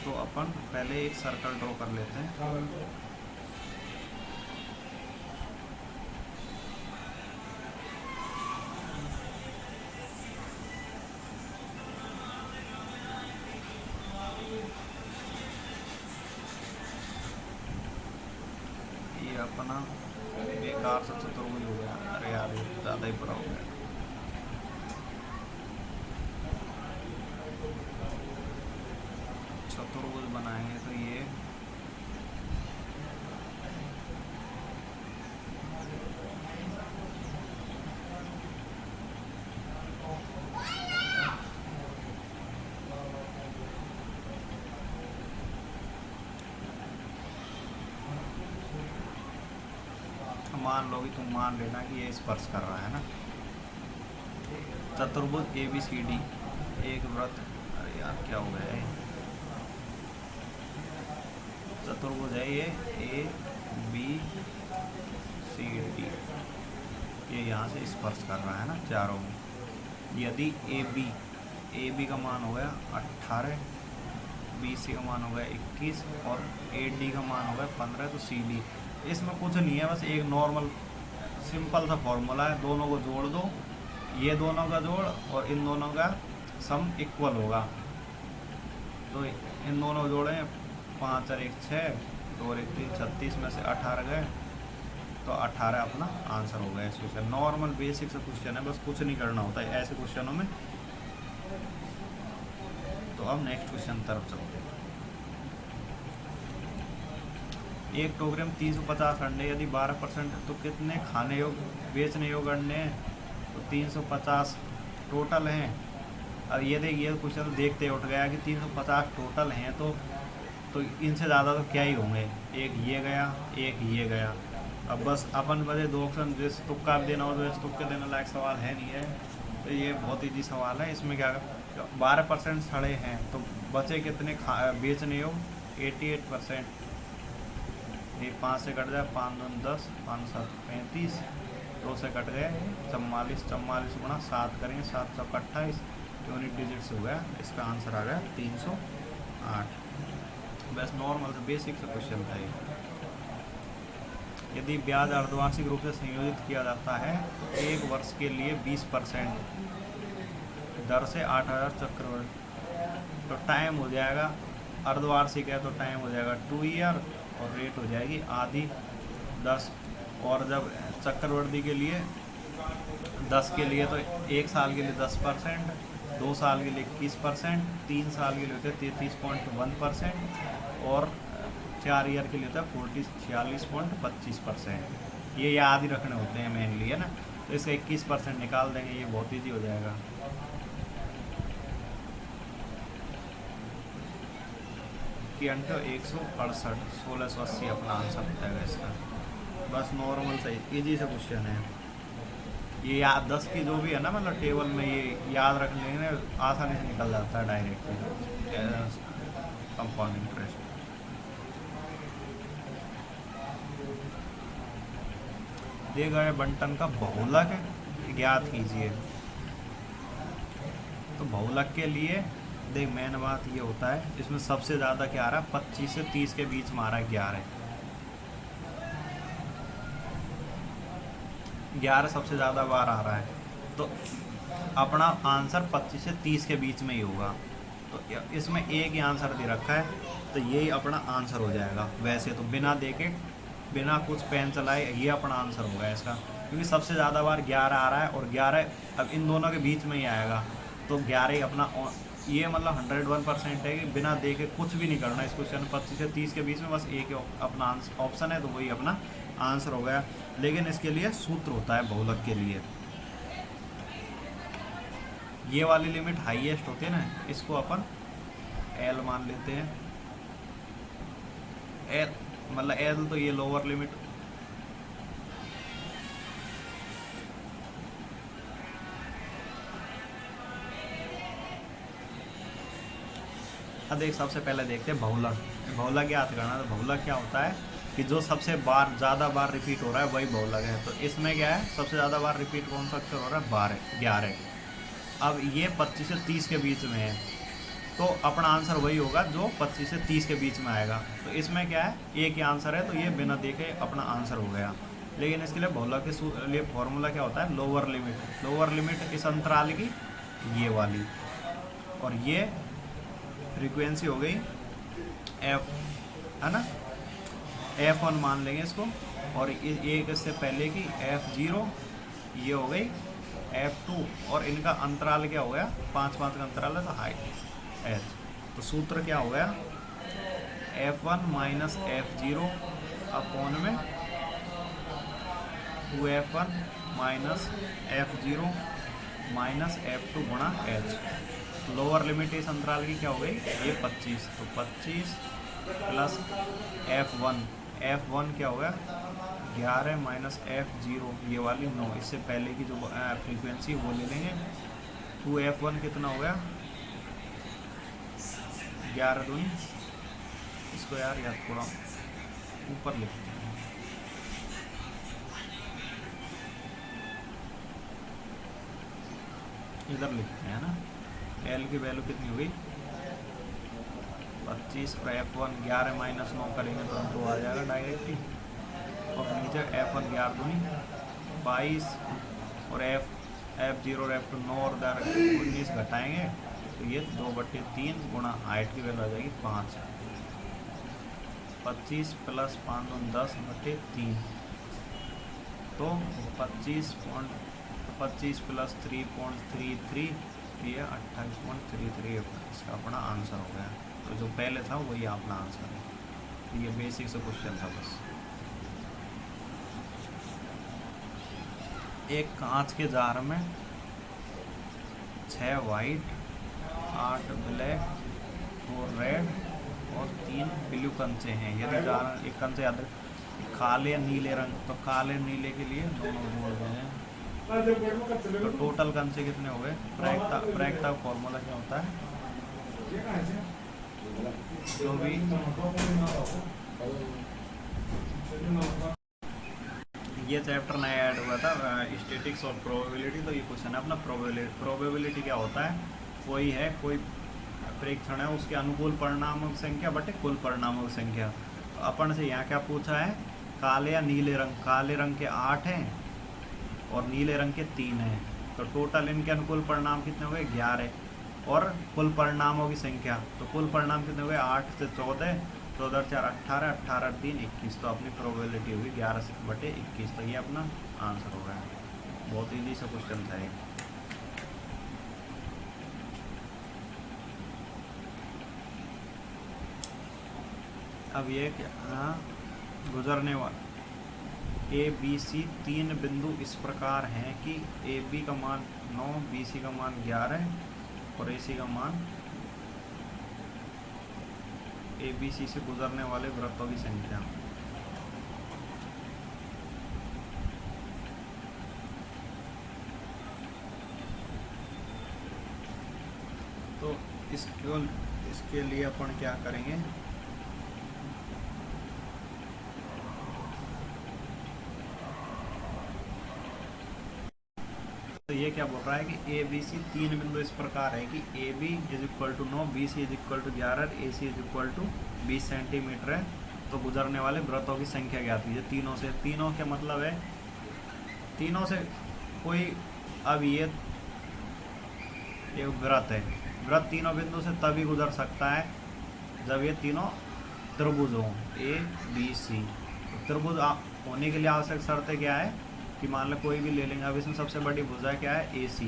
तो अपन पहले एक सर्कल ड्रॉ कर लेते हैं। ये अपना बेकार से चतुर्भुज हो गया। अरे यार ये ज़्यादा ही बुरा हो गया। चतुर्भुज बनाएंगे तो ये मान लो कि तुम मान लेना कि ये स्पर्श कर रहा है ना। चतुर्भुज ABCD एक वृत्त, अरे यार क्या हो गया है, चतुर्भुज है ये ABCD, ये यहाँ से स्पर्श कर रहा है ना चारों में। यदि AB का मान हो गया 18, BC का मान हो गया 21 और AD का मान हो गया 15, तो CD, इसमें कुछ नहीं है, बस एक नॉर्मल सिंपल सा फॉर्मूला है, दोनों को जोड़ दो, ये दोनों का जोड़ और इन दोनों का सम इक्वल होगा। तो इन दोनों को जोड़ें, 5 और 1 6, 2 और 1 3, 36 में से 18 गए, तो 18 अपना आंसर हो गया इस क्वेश्चन। नॉर्मल बेसिक सा क्वेश्चन है, बस कुछ नहीं करना होता है ऐसे क्वेश्चनों में। तो अब नेक्स्ट क्वेश्चन तरफ चलते हैं। एक टोकरे में 350 अंडे, यदि 12% तो कितने खाने योग्य बेचने योग्य अंडे हैं? तो 350 टोटल हैं। अब ये देखिए क्वेश्चन देखते उठ गया कि 350 टोटल हैं, तो इनसे ज़्यादा तो क्या ही होंगे, एक ये गया एक ये गया। अब बस अपन बजे 2 ऑप्शन, जिस तुक्का देना हो तो इस तुक्के देने लायक सवाल है नहीं है, तो ये बहुत ईजी सवाल है। इसमें क्या 12% सड़े हैं, तो बचे कितने बेचने योग्य? 88%। ये 5 से कट जाए, 5 2 10, 5 7 35, 2 से कट गए 44, 44 गुणा 7 करेंगे, 7 7 28, यूनिट डिजिट्स हो गया। इसका आंसर आ गया 308। बस नॉर्मल से बेसिक से क्वेश्चन था ये। यदि ब्याज अर्धवार्षिक रूप से संयोजित किया जाता है तो 1 वर्ष के लिए 20% दर से 8000 चक्रवृद्धि, तो टाइम हो जाएगा, अर्धवार्षिक है तो टाइम हो जाएगा 2 ईयर और रेट हो जाएगी आधी 10। और जब चक्रवृद्धि के लिए 10 के लिए तो 1 साल के लिए 10%, 2 साल के लिए 21%, 3 साल के लिए होते हैं 33.1% और 4 ईयर के लिए होता है 46.25%। ये याद ही रखने होते हैं मेनली, है ना। तो इसका 21% निकाल देंगे, ये बहुत ईजी हो जाएगा। कि अंक 168, 1680 अपना आंसर हो जाएगा इसका। बस नॉर्मल सही इजी से क्वेश्चन है ये। याद 10 की जो भी है ना, मतलब टेबल में ये याद रख लेंगे, आसानी से निकल जाता है डायरेक्टली कंपाउंड इंटरेस्ट। दिए गए बंटन का बहुलक ज्ञात कीजिए। तो बहुलक के लिए देख मेन बात ये होता है, इसमें सबसे ज़्यादा क्या आ रहा है, 25 से 30 के बीच में आ रहा है 11 सबसे ज़्यादा बार आ रहा है, तो अपना आंसर 25 से 30 के बीच में ही होगा। तो इसमें एक ही आंसर दे रखा है, तो यही अपना आंसर हो जाएगा। वैसे तो बिना देखे बिना कुछ पेन चलाए ये अपना आंसर होगा इसका, क्योंकि सबसे ज़्यादा बार 11 आ रहा है और 11 अब इन दोनों के बीच में ही आएगा, तो 11 ही अपना, ये मतलब 101% है कि बिना देखे कुछ भी नहीं करना इस क्वेश्चन। 25 से 30 के बीच में बस एक अपना ऑप्शन है, तो वही अपना आंसर हो गया। लेकिन इसके लिए सूत्र होता है बहुलक के लिए, ये वाली लिमिट हाईएस्ट होती है ना, इसको अपन L मान लेते हैं। L मतलब L तो ये लोअर लिमिट, अब देख सबसे पहले देखते हैं बहुलक। बहुलक याद करना, तो बहुलक क्या होता है कि जो सबसे ज़्यादा बार रिपीट हो रहा है वही बहुलक है। तो इसमें क्या है, सबसे ज़्यादा बार रिपीट कौन सा अक्षर हो रहा है, 11। अब ये 25 से 30 के बीच में है, तो अपना आंसर वही होगा जो 25 से 30 के बीच में आएगा। तो इसमें क्या है, एक ही आंसर है, तो ये बिना देखे अपना आंसर हो गया। लेकिन इसके लिए बहुलक के लिए फॉर्मूला क्या होता है, लोअर लिमिट। लोअर लिमिट इस अंतराल की ये वाली, और ये फ्रीक्वेंसी हो गई F, है ना, F1 मान लेंगे इसको, और एक इससे पहले की F0, ये हो गई F2, और इनका अंतराल क्या हो गया, 5-5 का अंतराल है, तो हाइट H। तो सूत्र क्या हो गया, F1 माइनस F0 अपॉन में 2F1 minus F0 minus F2 गुणा H। लोअर लिमिट इस अंतराल की क्या हो गई, ये 25, तो 25 प्लस F1 क्या हो गया, 11 माइनस F0 ये वाली 9, इससे पहले की जो फ्रीक्वेंसी वो ले लेंगे। 2F1 कितना हो गया 11 दूनी, इसको यार थोड़ा ऊपर लिखते हैं, इधर लिखते हैं ना। L की वैल्यू कितनी हुई 25 और F1 11 माइनस 9 करेंगे तो हमको आ जाएगा डायरेक्टली, और नीचे F1 11 दूनी 22 और F0 और F2 9 और 19 घटाएंगे तो ये 2/3 गुणा हाइट की वैल्यू आ जाएगी 5। 25 प्लस 5 10/3 तो 25 प्लस 3.33 ये 28.33 इसका अपना आंसर हो गया। तो जो पहले था वही अपना आंसर है। तो ये बेसिक से क्वेश्चन था बस। एक कांच के जार में 6 वाइट 8 ब्लैक 4 रेड और 3 ब्लू कंचे हैं। यदि जार एक कंचे याद काले नीले रंग, तो काले नीले के लिए दोनों जोड़ रहे हैं। तो टोटल कंचे कितने हो गए? प्रायिकता फॉर्मूला क्या होता है? जो भी ये चैप्टर नया ऐड हुआ था स्टैटिक्स और प्रोबेबिलिटी, तो ये क्वेश्चन है अपना प्रोबेबिलिटी क्या होता है? वही है कोई परीक्षण है उसके अनुकूल परिणामों की संख्या बटे कुल परिणामों की संख्या। तो अपन से यहाँ क्या पूछा है? काले या नीले रंग, काले रंग के 8 हैं और नीले रंग के 3 हैं, तो टोटल इनके अनुकूल परिणाम कितने हो गए? 11। और कुल परिणामों की संख्या, तो कुल परिणाम कितने हो गए? 8 से 14, 14 4 18, 18 3 21, तो अपनी प्रोबेबिलिटी होगी 11/21। तो ये अपना आंसर हो गया। बहुत ईजी सा क्वेश्चन था ये। अब ये क्या गुजरने वाला ABC 3 बिंदु इस प्रकार हैं कि AB का मान 9, BC का मान 11 और AC का मान ABC से गुजरने वाले वृत्तों की संख्या। तो इसके लिए अपन क्या करेंगे? तो ये क्या बोल रहा है कि ABC 3 बिंदु इस प्रकार है कि AB = 9, BC = 11, AC = 20 सेंटीमीटर है। तो गुजरने वाले वृत्तों की संख्या क्या आती है? तीनों से। तीनों क्या मतलब है? तीनों से कोई, अब ये वृत्त है, वृत्त तीनों बिंदु से तभी गुजर सकता है जब ये तीनों त्रिभुज हों, ABC। त्रिभुज होने के लिए आवश्यक शर्तें क्या है कि मान लो कोई भी ले लेंगे। अब इसमें सबसे बड़ी भुजा क्या है? AC।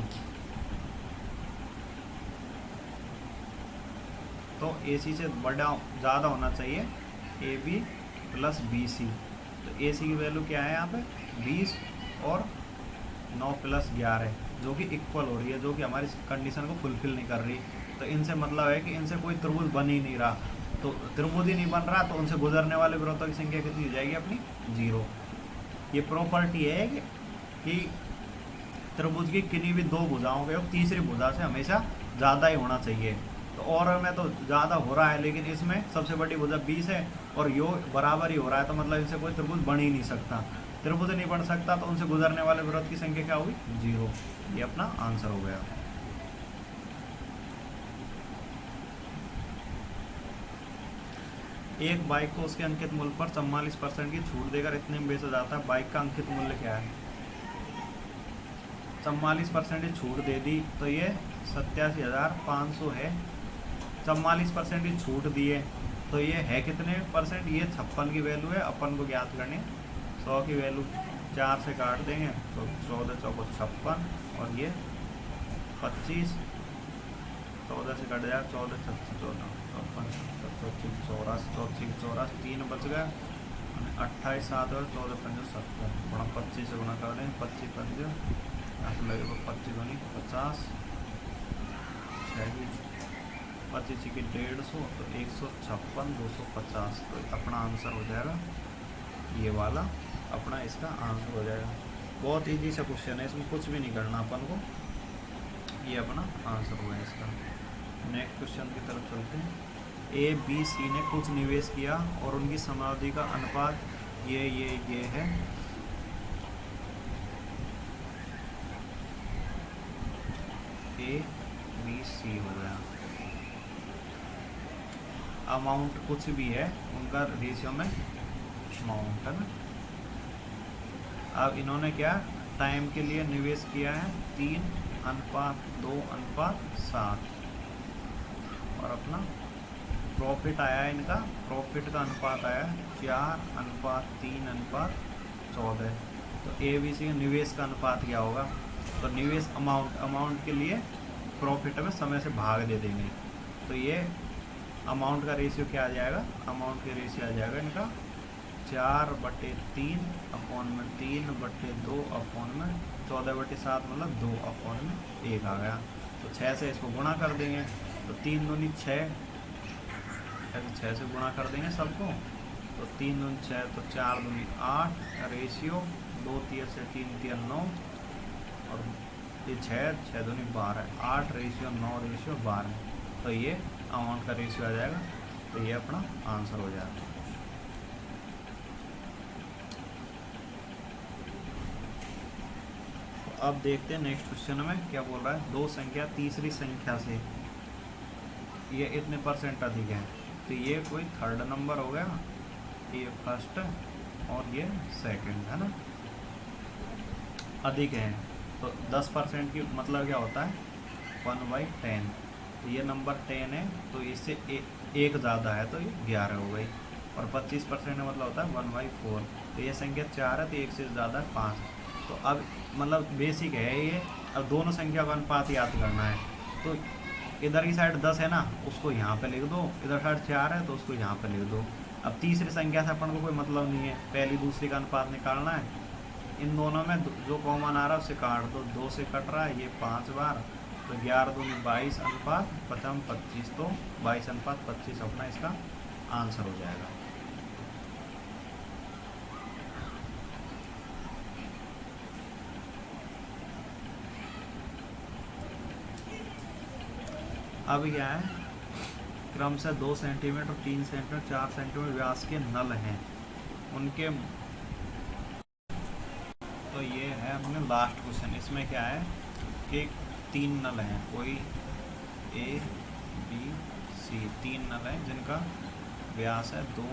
तो AC से बड़ा ज़्यादा होना चाहिए AB + BC। तो AC की वैल्यू क्या है यहाँ पे? 20 और 9 + 11 जो कि इक्वल हो रही है, जो कि हमारी कंडीशन को फुलफिल नहीं कर रही। तो इनसे मतलब है कि इनसे कोई त्रिभुज बन ही नहीं रहा। तो त्रिभुज ही नहीं बन रहा तो उनसे गुजरने वाले वृत्तों की संख्या कितनी हो जाएगी अपनी? 0। ये प्रॉपर्टी है कि त्रिभुज की किन्हीं भी 2 भुजाओं के तीसरी भुजा से हमेशा ज़्यादा ही होना चाहिए। तो और में तो ज़्यादा हो रहा है, लेकिन इसमें सबसे बड़ी भुजा 20 है और योग बराबर ही हो रहा है, तो मतलब इनसे कोई त्रिभुज बन ही नहीं सकता। त्रिभुज नहीं बन सकता तो उनसे गुजरने वाले वृत्त की संख्या क्या हुई? 0। ये अपना आंसर हो गया। एक बाइक को उसके अंकित मूल्य पर 44% की छूट देकर इतने में बेचा जाता है। बाइक का अंकित मूल्य क्या है? 44% की छूट दे दी तो ये 87,500 है। 44% की छूट दिए तो ये है कितने परसेंट? ये 56 की वैल्यू है, अपन को ज्ञात करनी। 100 की वैल्यू 4 से काट देंगे तो 14 चौको 56 और ये 25, 14 से कट जाए 14 36 14 54 54 3 बच गए। 28 7 और 14 5 70 बड़ा 25 से गुना कर दें। 25 5 यहाँ से लगेगा 25 दूनी 50 25 की 150 तो 156 250। तो अपना आंसर हो जाएगा ये वाला अपना इसका आंसर हो जाएगा। बहुत ईजी सा क्वेश्चन है, इसमें कुछ भी नहीं करना अपन को, ये अपना आंसर हुआ है इसका। नेक्स्ट क्वेश्चन की तरफ चलते हैं। ए बी सी ने कुछ निवेश किया और उनकी समाप्ति का अनुपात ये है। ए बी सी हो गया। अमाउंट कुछ भी है, उनका रेशियो में अमाउंट है ना। अब इन्होंने क्या टाइम के लिए निवेश किया है 3:2:7 और अपना प्रॉफिट आया है इनका, प्रॉफिट का अनुपात आया 4:3:14। तो ए बी सी निवेश का अनुपात क्या होगा, तो निवेश अमाउंट के लिए प्रॉफिट में समय से भाग दे देंगे। तो ये अमाउंट का रेशियो क्या आ जाएगा, अमाउंट के रेशियो आ जाएगा इनका 4/3/2/14/7 मतलब 2/1 आ गया। तो 6 से इसको गुणा कर देंगे, तो 3 दूनी 6, 6 से गुणा कर देंगे सबको, तो 3 दूनी 6, तो 4 दूनी 8, रेशियो 2 3 से 3 3 9 और ये 6 दूनी 12, 8:9:12। तो ये अमाउंट का रेशियो आ जाएगा। तो ये अपना आंसर हो जाएगा। तो अब देखते हैं नेक्स्ट क्वेश्चन में क्या बोल रहा है। दो संख्या तीसरी संख्या से ये इतने परसेंट अधिक है, तो ये कोई थर्ड नंबर हो गया, ये फर्स्ट और ये सेकंड है ना, अधिक है। तो 10% की मतलब क्या होता है 1/10। तो ये नंबर 10 है, तो इससे एक ज़्यादा है, तो ये 11 हो गई। और 25% का मतलब होता है 1/4। तो ये संख्या 4 है, तो एक से ज़्यादा है 5। तो अब मतलब बेसिक है ये। अब दोनों संख्या का अनुपात याद करना है, तो इधर की साइड 10 है ना, उसको यहाँ पे लिख दो, इधर साइड 4 है तो उसको यहाँ पे लिख दो। अब तीसरी संख्या से अपन को कोई मतलब नहीं है, पहली दूसरी का अनुपात निकालना है। इन दोनों में जो कॉमन आ रहा है उससे काट दो, 2 से कट रहा है ये 5 बार, तो 11 दूनी 22 अनुपात 25, तो 22:25 अपना इसका आंसर हो जाएगा। अब क्या है, क्रमशः 2 सेंटीमीटर, 3 सेंटीमीटर, 4 सेंटीमीटर व्यास के नल हैं उनके। तो ये है अपने लास्ट क्वेश्चन। इसमें क्या है कि 3 नल हैं, कोई ए बी सी, 3 नल हैं जिनका व्यास है 2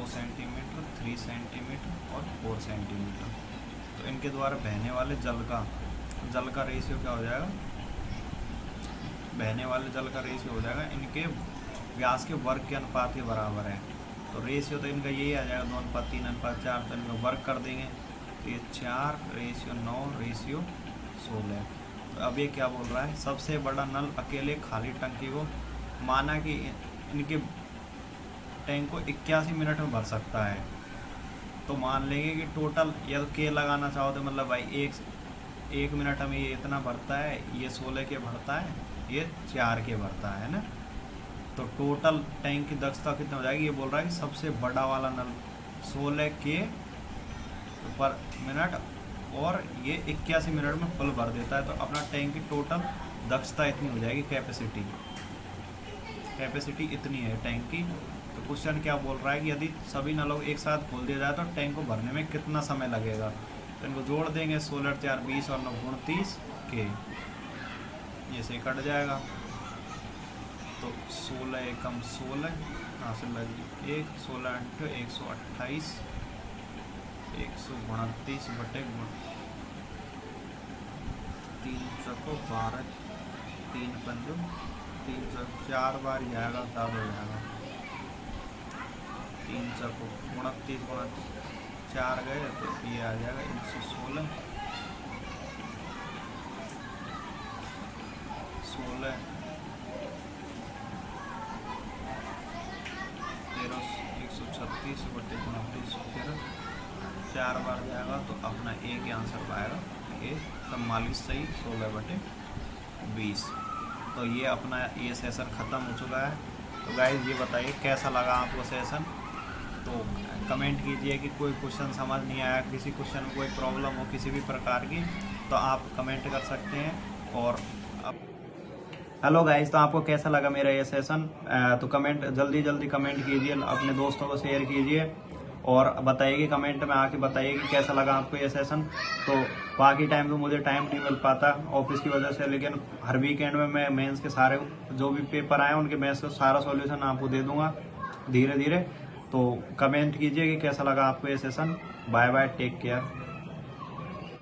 सेंटीमीटर, 3 सेंटीमीटर और 4 सेंटीमीटर। तो इनके द्वारा बहने वाले जल का रेशियो क्या हो जाएगा, बहने वाले जल का रेशियो हो जाएगा इनके व्यास के वर्ग के अनुपात के बराबर है। तो रेशियो तो इनका यही आ जाएगा 2:3:4। तो इनका वर्ग कर देंगे, तो ये 4:9:16। तो अब ये क्या बोल रहा है, सबसे बड़ा नल अकेले खाली टंकी को, माना कि इनके टैंक को 81 मिनट में भर सकता है। तो मान लेंगे कि टोटल, या तो के लगाना चाहो तो मतलब भाई एक मिनट में ये इतना भरता है, ये 16 के भरता है, ये 4 के भरता है ना। तो टोटल टैंक की दक्षता कितनी हो जाएगी, ये बोल रहा है कि सबसे बड़ा वाला नल 16 के पर मिनट और ये 81 मिनट में फुल भर देता है। तो अपना टैंक की टोटल दक्षता इतनी हो जाएगी, कैपेसिटी इतनी है टैंक की। तो क्वेश्चन क्या बोल रहा है कि यदि सभी नलों को एक साथ खोल दिया जाए तो टैंक को भरने में कितना समय लगेगा। तो इनको जोड़ देंगे, 16 4 20 और 9 29 के, ये से कट जाएगा। तो 16 एकम 16 यहाँ से लग 1, 16 × 128, 129 बटे 3 चौको 12, 3 पंजो 3 चौक 4 बार जाएगा, तब हो जाएगा 3 चौको 29 4 गए, तो ये आ जाएगा 116 16 136 बटे 29, फिर 4 बार जाएगा, तो अपना ए के आंसर पाएगा ए 44 सही 16 बटे 20। तो ये अपना ये सेशन ख़त्म हो चुका है। तो गाइस ये बताइए कैसा लगा आपको सेशन। तो कमेंट कीजिए कि कोई क्वेश्चन समझ नहीं आया, किसी क्वेश्चन में कोई प्रॉब्लम हो किसी भी प्रकार की, तो आप कमेंट कर सकते हैं। और हेलो गाइस, तो आपको कैसा लगा मेरा ये सेशन? तो कमेंट जल्दी कमेंट कीजिए, अपने दोस्तों को शेयर कीजिए और बताइए, कमेंट में आके बताइए कि कैसा लगा आपको ये सेशन। तो बाकी टाइम तो मुझे टाइम नहीं मिल पाता ऑफिस की वजह से, लेकिन हर वीकेंड में मैं मेंस के सारे जो भी पेपर आए उनके मेंस का सारा सॉल्यूशन आपको दे दूंगा धीरे धीरे। तो कमेंट कीजिए कि कैसा लगा आपको ये session. Bye bye, take care.